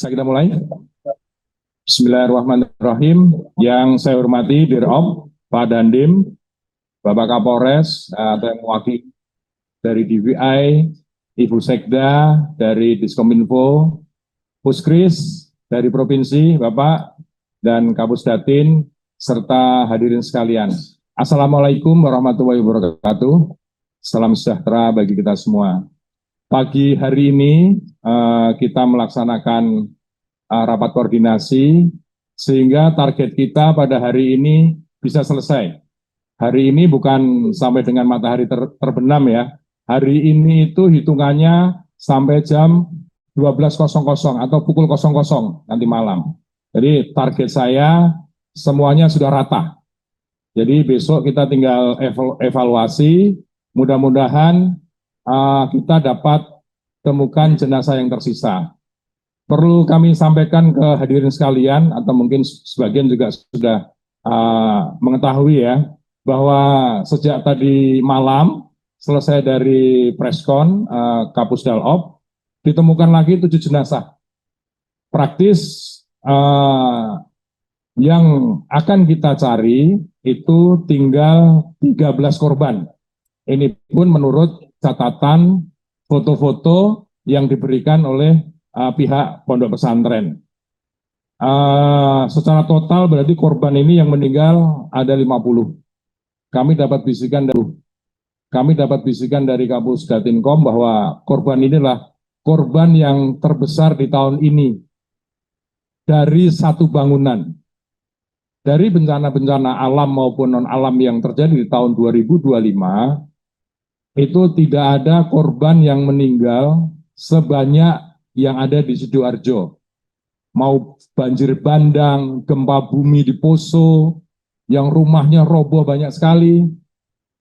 Bisa kita mulai? Bismillahirrahmanirrahim. Yang saya hormati Dirop, Pak Dandim, Bapak Kapolres, atau yang mewakili dari DVI, Ibu Sekda, dari Diskominfo, Puskris, dari Provinsi, Bapak, dan Kapusdatin, serta hadirin sekalian. Assalamualaikum warahmatullahi wabarakatuh. Salam sejahtera bagi kita semua. Pagi hari ini kita melaksanakan rapat koordinasi sehingga target kita pada hari ini bisa selesai. Hari ini bukan sampai dengan matahari terbenam ya. Hari ini itu hitungannya sampai jam 12.00 atau pukul 00.00 nanti malam. Jadi target saya semuanya sudah rata. Jadi besok kita tinggal evaluasi, mudah-mudahan kita dapat temukan jenazah yang tersisa. Perlu kami sampaikan ke hadirin sekalian, atau mungkin sebagian juga sudah mengetahui ya, bahwa sejak tadi malam selesai dari preskon Kapusdalop, ditemukan lagi 7 jenazah. Praktis yang akan kita cari itu tinggal 13 korban. Ini pun menurut catatan foto-foto yang diberikan oleh pihak pondok pesantren. Secara total berarti korban ini yang meninggal ada 50. Kami dapat bisikan dari Kapus Datinkom bahwa korban inilah korban yang terbesar di tahun ini dari satu bangunan. Dari bencana-bencana alam maupun non-alam yang terjadi di tahun 2025, itu tidak ada korban yang meninggal sebanyak yang ada di Sidoarjo. Mau banjir bandang, gempa bumi di Poso, yang rumahnya roboh banyak sekali,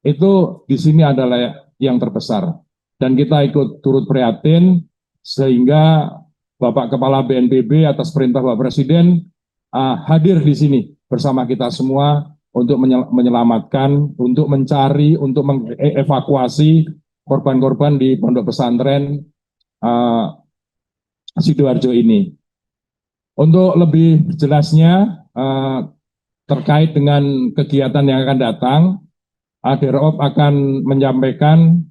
itu di sini adalah yang terbesar. Dan kita ikut turut prihatin, sehingga Bapak Kepala BNPB atas perintah Bapak Presiden hadir di sini bersama kita semua untuk menyelamatkan, untuk mencari, untuk mengevakuasi korban-korban di pondok pesantren Sidoarjo ini. Untuk lebih jelasnya terkait dengan kegiatan yang akan datang, Dirop akan menyampaikan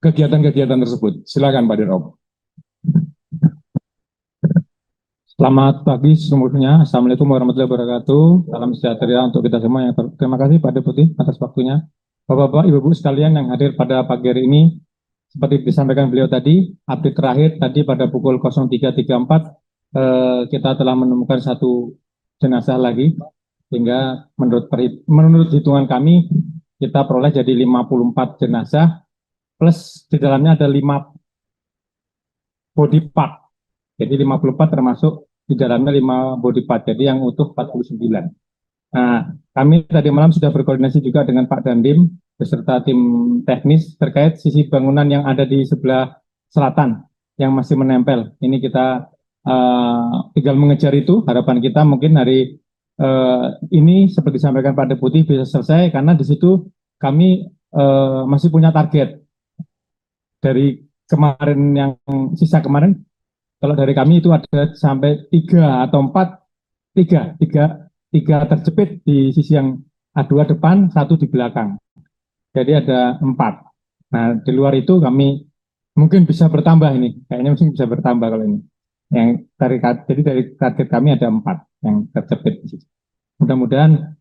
kegiatan-kegiatan tersebut. Silakan Pak Dirop. Selamat pagi semuanya. Assalamualaikum warahmatullahi wabarakatuh. Salam sejahtera untuk kita semua. Terima kasih Pak Deputi atas waktunya. Bapak-bapak, ibu-ibu sekalian yang hadir pada pagi hari ini, seperti disampaikan beliau tadi, update terakhir tadi pada pukul 03.34 kita telah menemukan satu jenazah lagi, sehingga menurut hitungan kami kita peroleh jadi 54 jenazah, plus di dalamnya ada 5 body part. Jadi 54 termasuk di dalamnya 5 body part, jadi yang utuh 49. Nah, kami tadi malam sudah berkoordinasi juga dengan Pak Dandim beserta tim teknis terkait sisi bangunan yang ada di sebelah selatan yang masih menempel. Ini kita tinggal mengejar itu. Harapan kita mungkin hari ini seperti disampaikan Pak Deputi bisa selesai, karena di situ kami masih punya target dari kemarin, yang sisa kemarin. Kalau dari kami itu ada sampai 3 atau 4, 3 terjepit di sisi yang A2 depan, 1 di belakang. Jadi ada 4. Nah, di luar itu kami mungkin bisa bertambah ini. Kayaknya mungkin bisa bertambah kalau ini. Jadi dari target kami ada 4 yang terjepit di situ. Mudah-mudahan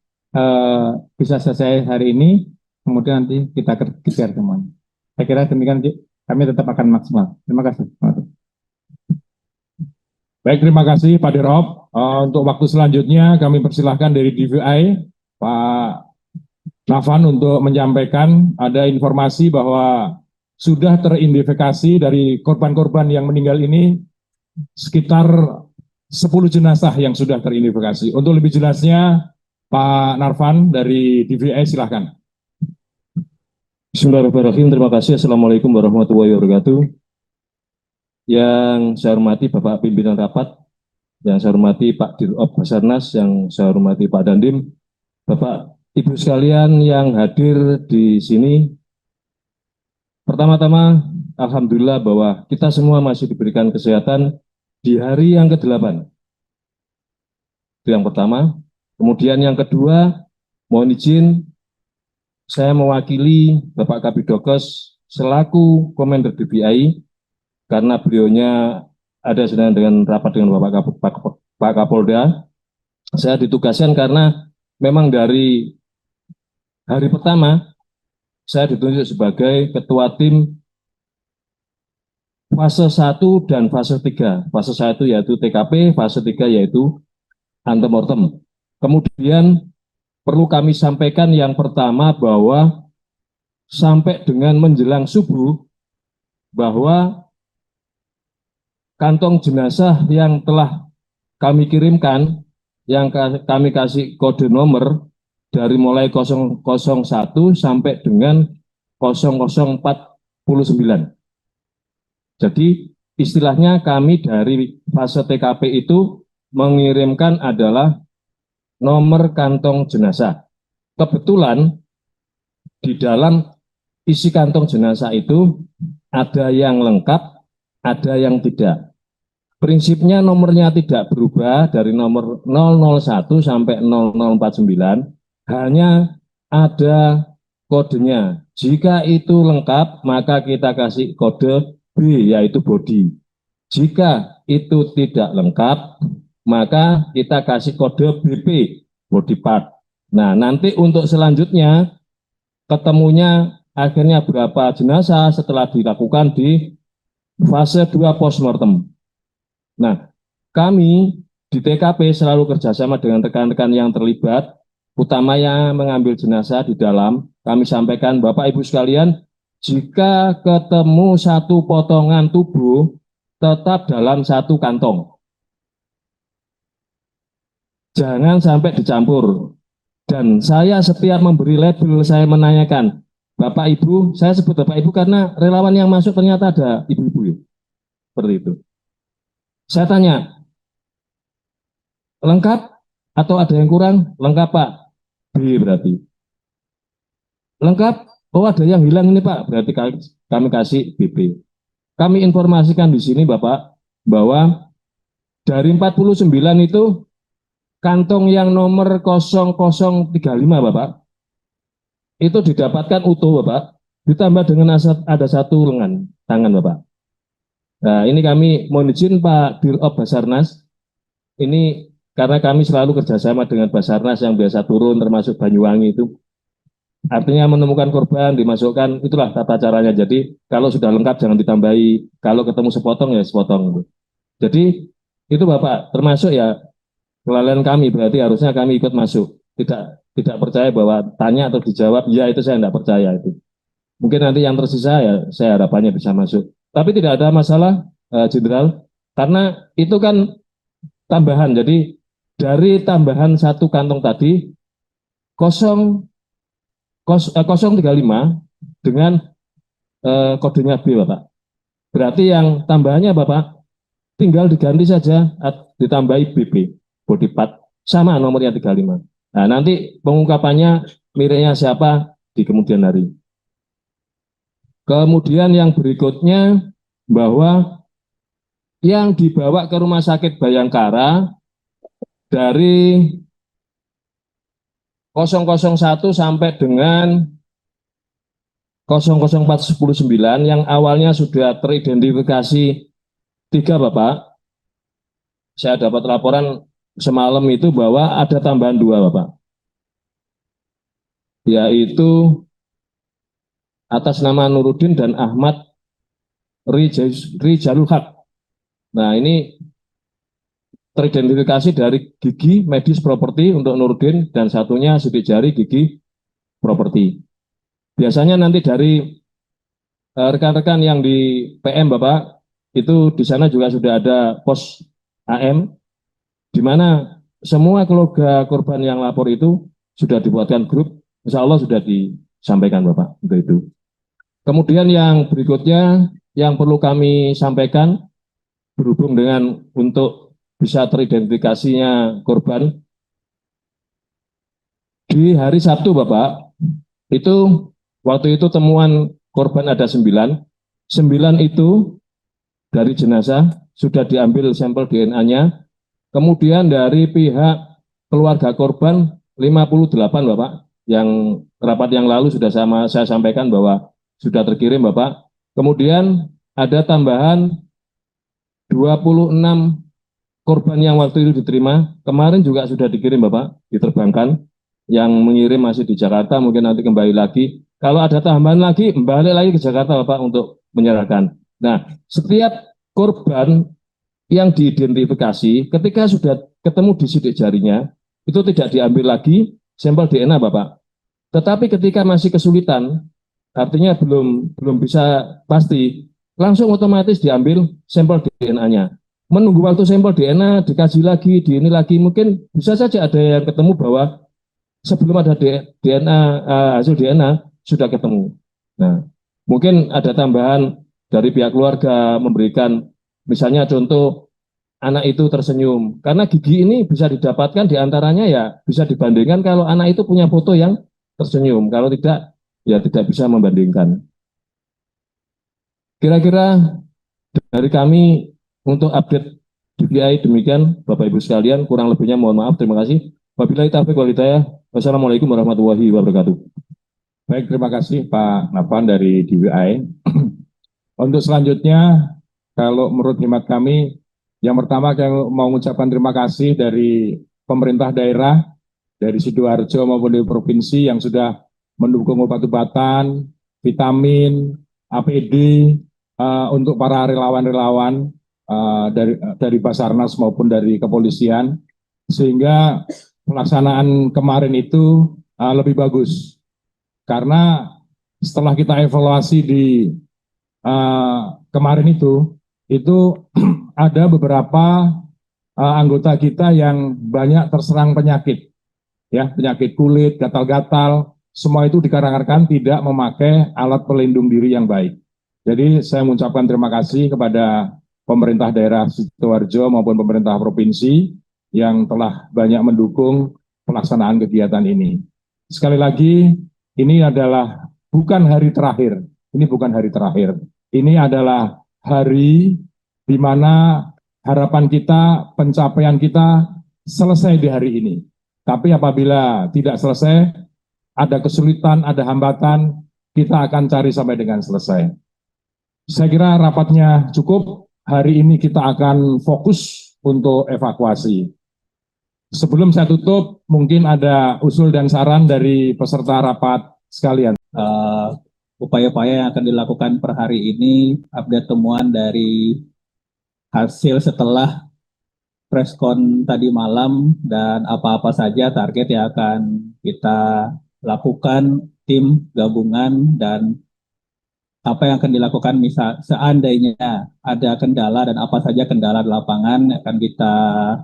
bisa selesai hari ini, kemudian nanti kita kejar semuanya. Saya kira demikian, kami tetap akan maksimal. Terima kasih. Baik, terima kasih Pak Dirop. Untuk waktu selanjutnya kami persilahkan dari DVI, Pak Nafan, untuk menyampaikan ada informasi bahwa sudah teridentifikasi dari korban-korban yang meninggal ini sekitar 10 jenazah yang sudah teridentifikasi. Untuk lebih jelasnya, Pak Narvan dari DVI, silahkan. Bismillahirrahmanirrahim. Terima kasih. Assalamualaikum warahmatullahi wabarakatuh. Yang saya hormati Bapak Pimpinan Rapat, yang saya hormati Pak Dirop Basarnas, yang saya hormati Pak Dandim, Bapak Ibu sekalian yang hadir di sini. Pertama-tama alhamdulillah bahwa kita semua masih diberikan kesehatan di hari yang ke-8. Itu yang pertama. Kemudian yang kedua, mohon izin saya mewakili Bapak Kabidokes selaku Komandan DVI karena beliaunya ada sedang dengan rapat dengan Pak Kapolda. Saya ditugaskan karena memang dari hari pertama saya ditunjuk sebagai ketua tim fase 1 dan fase 3. Fase 1 yaitu TKP, fase 3 yaitu antemortem. Kemudian perlu kami sampaikan yang pertama bahwa sampai dengan menjelang subuh bahwa kantong jenazah yang telah kami kirimkan, yang kami kasih kode nomor dari mulai 001 sampai dengan 0049. Jadi istilahnya kami dari fase TKP itu mengirimkan adalah nomor kantong jenazah. Kebetulan di dalam isi kantong jenazah itu ada yang lengkap, ada yang tidak. Prinsipnya nomornya tidak berubah dari nomor 001 sampai 0049, hanya ada kodenya. Jika itu lengkap, maka kita kasih kode B, yaitu body. Jika itu tidak lengkap, maka kita kasih kode BP, body part. Nah, nanti untuk selanjutnya, ketemunya akhirnya berapa jenazah setelah dilakukan di fase 2 postmortem. Nah, kami di TKP selalu kerjasama dengan rekan-rekan yang terlibat, utamanya mengambil jenazah di dalam. Kami sampaikan, Bapak Ibu sekalian, jika ketemu satu potongan tubuh, tetap dalam satu kantong. Jangan sampai dicampur. Dan saya setiap memberi label, saya menanyakan, Bapak Ibu, saya sebut Bapak Ibu karena relawan yang masuk ternyata ada ibu-ibu ya. Seperti itu. Saya tanya, lengkap atau ada yang kurang? Lengkap Pak. B berarti. Lengkap? Oh ada yang hilang ini Pak. Berarti kami kasih BP. Kami informasikan di sini Bapak, bahwa dari 49 itu kantong yang nomor 0035 Bapak, itu didapatkan utuh Bapak, ditambah dengan ada satu lengan tangan Bapak. Nah ini kami mohon izin Pak Dirop Basarnas, ini karena kami selalu kerjasama dengan Basarnas yang biasa turun termasuk Banyuwangi itu, artinya menemukan korban dimasukkan, itulah tata caranya. Jadi kalau sudah lengkap jangan ditambahi, kalau ketemu sepotong ya sepotong. Jadi itu Bapak termasuk ya kelalaian kami, berarti harusnya kami ikut masuk. Tidak percaya bahwa tanya atau dijawab, ya itu saya tidak percaya itu. Mungkin nanti yang tersisa ya saya harapannya bisa masuk. Tapi tidak ada masalah, Jenderal, karena itu kan tambahan. Jadi dari tambahan satu kantong tadi 035 dengan kodenya B, Bapak. Berarti yang tambahannya Bapak tinggal diganti saja, ditambahi BP, body part, sama nomornya 35. Nah, nanti pengungkapannya miliknya siapa di kemudian hari. Kemudian yang berikutnya, bahwa yang dibawa ke Rumah Sakit Bayangkara dari 001 sampai dengan 00419 yang awalnya sudah teridentifikasi 3 Bapak. Saya dapat laporan semalam itu bahwa ada tambahan 2 Bapak, yaitu atas nama Nuruddin dan Ahmad Rijalul Haq. Nah ini teridentifikasi dari gigi medis properti untuk Nuruddin dan satunya sidik jari gigi properti. Biasanya nanti dari rekan-rekan yang di PM Bapak, itu di sana juga sudah ada pos AM, di mana semua keluarga korban yang lapor itu sudah dibuatkan grup, insya Allah sudah disampaikan Bapak untuk itu. Kemudian yang berikutnya yang perlu kami sampaikan berhubung dengan untuk bisa teridentifikasinya korban, di hari Sabtu Bapak, itu waktu itu temuan korban ada 9, 9 itu dari jenazah sudah diambil sampel DNA-nya. Kemudian dari pihak keluarga korban 58 Bapak, yang rapat yang lalu sudah saya sampaikan bahwa sudah terkirim Bapak. Kemudian ada tambahan 26 korban yang waktu itu diterima, kemarin juga sudah dikirim Bapak, diterbangkan. Yang mengirim masih di Jakarta, mungkin nanti kembali lagi. Kalau ada tambahan lagi, balik lagi ke Jakarta Bapak untuk menyerahkan. Nah, setiap korban yang diidentifikasi, ketika sudah ketemu di sidik jarinya, itu tidak diambil lagi sampel DNA Bapak. Tetapi ketika masih kesulitan, artinya belum bisa pasti, langsung otomatis diambil sampel DNA-nya. Menunggu waktu sampel DNA dikaji lagi, di ini lagi, mungkin bisa saja ada yang ketemu bahwa sebelum ada DNA, hasil DNA sudah ketemu. Nah, mungkin ada tambahan dari pihak keluarga memberikan, misalnya contoh anak itu tersenyum, karena gigi ini bisa didapatkan diantaranya ya bisa dibandingkan kalau anak itu punya foto yang tersenyum, kalau tidak ya tidak bisa membandingkan. Kira-kira dari kami untuk update DVI demikian, Bapak Ibu sekalian, kurang lebihnya mohon maaf, terima kasih. Wabillahi taufiq wal hidayah. Wassalamualaikum warahmatullahi wabarakatuh. Baik, terima kasih Pak Nafan dari DWI. Untuk selanjutnya, kalau menurut hemat kami, yang pertama kami mau mengucapkan terima kasih dari pemerintah daerah, dari Sidoarjo maupun dari provinsi yang sudah mendukung obat-obatan, vitamin, APD, untuk para relawan-relawan dari Basarnas maupun dari kepolisian, sehingga pelaksanaan kemarin itu lebih bagus. Karena setelah kita evaluasi di kemarin itu ada beberapa anggota kita yang banyak terserang penyakit, ya, penyakit kulit, gatal-gatal, semua itu dikarenakan tidak memakai alat pelindung diri yang baik. Jadi saya mengucapkan terima kasih kepada pemerintah daerah Sidoarjo maupun pemerintah provinsi yang telah banyak mendukung pelaksanaan kegiatan ini. Sekali lagi, ini adalah bukan hari terakhir. Ini bukan hari terakhir. Ini adalah hari di mana harapan kita, pencapaian kita selesai di hari ini. Tapi apabila tidak selesai, ada kesulitan, ada hambatan, kita akan cari sampai dengan selesai. Saya kira rapatnya cukup. Hari ini kita akan fokus untuk evakuasi. Sebelum saya tutup, mungkin ada usul dan saran dari peserta rapat sekalian. Upaya-upaya yang akan dilakukan per hari ini, update temuan dari hasil setelah preskon tadi malam, dan apa-apa saja target yang akan kita lakukan tim gabungan, dan apa yang akan dilakukan misal seandainya ada kendala dan apa saja kendala di lapangan akan kita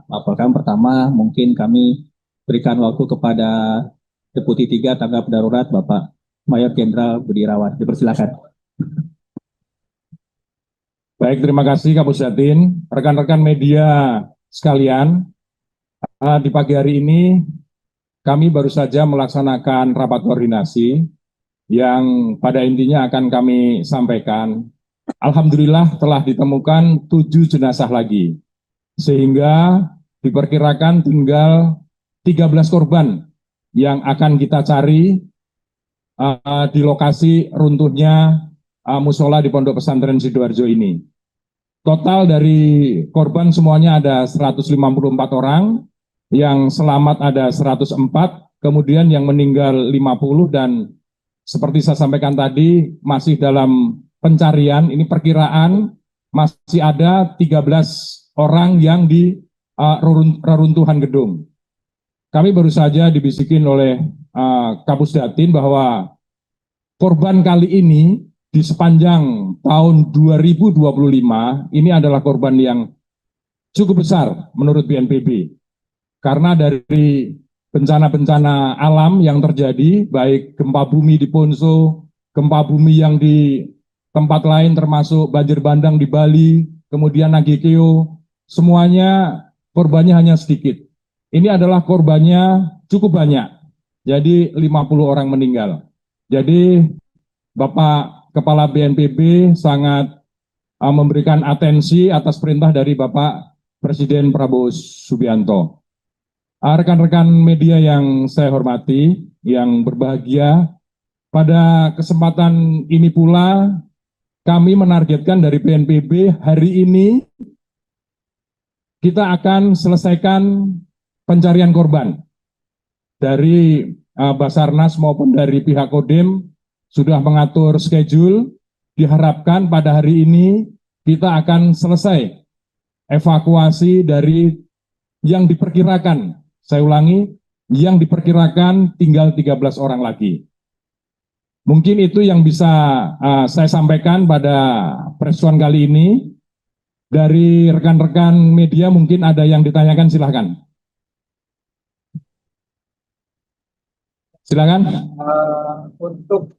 laporkan. Pertama, mungkin kami berikan waktu kepada Deputi 3 Tanggap Darurat Bapak Mayor Jenderal Budi Irawan. Dipersilakan. Baik, terima kasih Kapusdatin. Rekan-rekan media sekalian, di pagi hari ini kami baru saja melaksanakan rapat koordinasi yang pada intinya akan kami sampaikan. Alhamdulillah telah ditemukan 7 jenazah lagi, sehingga diperkirakan tinggal 13 korban yang akan kita cari di lokasi runtuhnya musola di Pondok Pesantren Sidoarjo ini. Total dari korban semuanya ada 154 orang, yang selamat ada 104, kemudian yang meninggal 50, dan seperti saya sampaikan tadi, masih dalam pencarian, ini perkiraan masih ada 13 orang yang di reruntuhan gedung. Kami baru saja dibisikin oleh Kapusdatin bahwa korban kali ini di sepanjang tahun 2025, ini adalah korban yang cukup besar menurut BNPB. Karena dari bencana-bencana alam yang terjadi, baik gempa bumi di Ponso, gempa bumi yang di tempat lain termasuk banjir bandang di Bali, kemudian Nagekeo, semuanya korbannya hanya sedikit. Ini adalah korbannya cukup banyak, jadi 50 orang meninggal. Jadi Bapak Kepala BNPB sangat memberikan atensi atas perintah dari Bapak Presiden Prabowo Subianto. Rekan-rekan media yang saya hormati, yang berbahagia, pada kesempatan ini pula kami menargetkan dari BNPB hari ini kita akan selesaikan pencarian korban. Dari Basarnas maupun dari pihak Kodim sudah mengatur schedule, diharapkan pada hari ini kita akan selesai evakuasi dari yang diperkirakan, saya ulangi, yang diperkirakan tinggal 13 orang lagi. Mungkin itu yang bisa saya sampaikan pada preskon kali ini. Dari rekan-rekan media mungkin ada yang ditanyakan, silahkan. Silakan. Untuk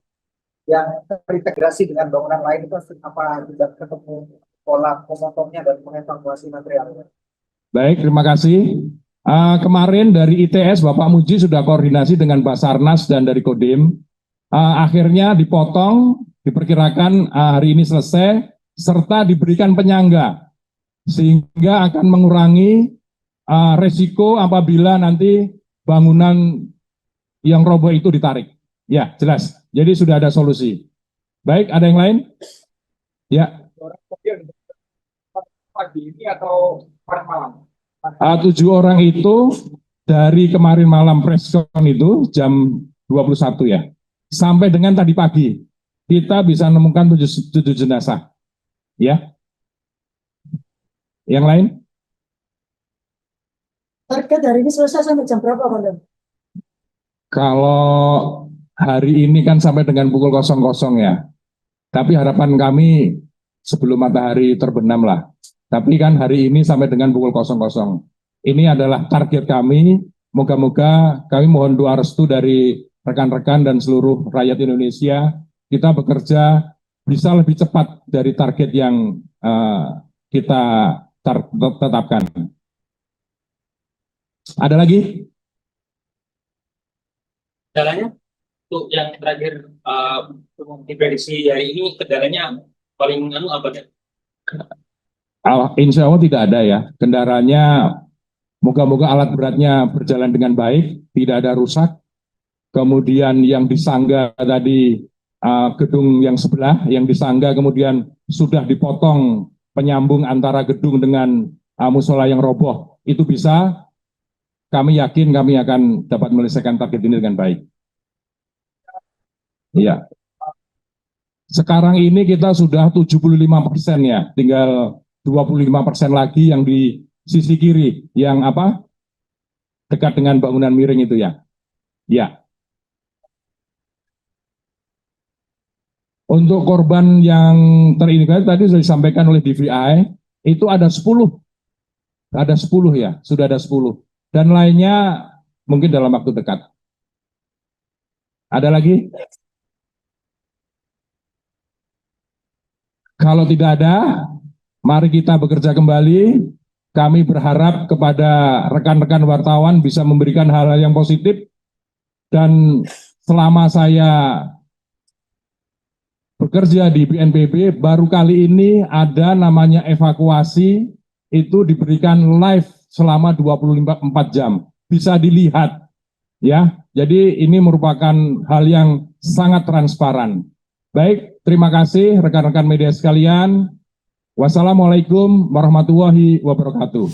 yang terintegrasi dengan bangunan lain itu apa tidak ketemu pola pemotongnya dan mengevakuasi materialnya? Baik, terima kasih. Kemarin dari ITS Bapak Muji sudah koordinasi dengan Basarnas dan dari Kodim. Akhirnya dipotong, diperkirakan hari ini selesai, serta diberikan penyangga, sehingga akan mengurangi resiko apabila nanti bangunan yang roboh itu ditarik. Ya, jelas. Jadi sudah ada solusi. Baik, ada yang lain? Ya. Pagi ini atau malam? 7 orang itu dari kemarin malam preskon itu jam 21 ya. Sampai dengan tadi pagi kita bisa menemukan 7 jenazah. Ya. Yang lain? Target hari ini selesai sampai jam berapa, Komandan? Kalau hari ini kan sampai dengan pukul 00 ya. Tapi harapan kami sebelum matahari terbenam lah. Tapi kan hari ini sampai dengan pukul 00. Ini adalah target kami. Moga-moga kami mohon doa restu dari rekan-rekan dan seluruh rakyat Indonesia. Kita bekerja bisa lebih cepat dari target yang kita tetapkan. Ada lagi? Kendalanya untuk yang terakhir diprediksi hari ini kendalanya paling apa ya? Insya Allah tidak ada ya. Kendaraannya moga-moga alat beratnya berjalan dengan baik, tidak ada rusak. Kemudian yang disangga tadi gedung yang sebelah, yang disangga kemudian sudah dipotong penyambung antara gedung dengan musola yang roboh. Itu bisa. Kami yakin kami akan dapat menyelesaikan target ini dengan baik. Iya. Sekarang ini kita sudah 75% ya, tinggal 25% lagi yang di sisi kiri, yang apa? Dekat dengan bangunan miring itu ya. Ya. Untuk korban yang terintegrasi tadi sudah disampaikan oleh DVI, itu ada 10. Ada 10 ya, sudah ada 10. Dan lainnya mungkin dalam waktu dekat. Ada lagi? Kalau tidak ada, mari kita bekerja kembali. Kami berharap kepada rekan-rekan wartawan bisa memberikan hal-hal yang positif. Dan selama saya bekerja di BNPB, baru kali ini ada namanya evakuasi, itu diberikan live selama 24 jam. Bisa dilihat. Ya, jadi ini merupakan hal yang sangat transparan. Baik, terima kasih rekan-rekan media sekalian. Wassalamualaikum warahmatullahi wabarakatuh.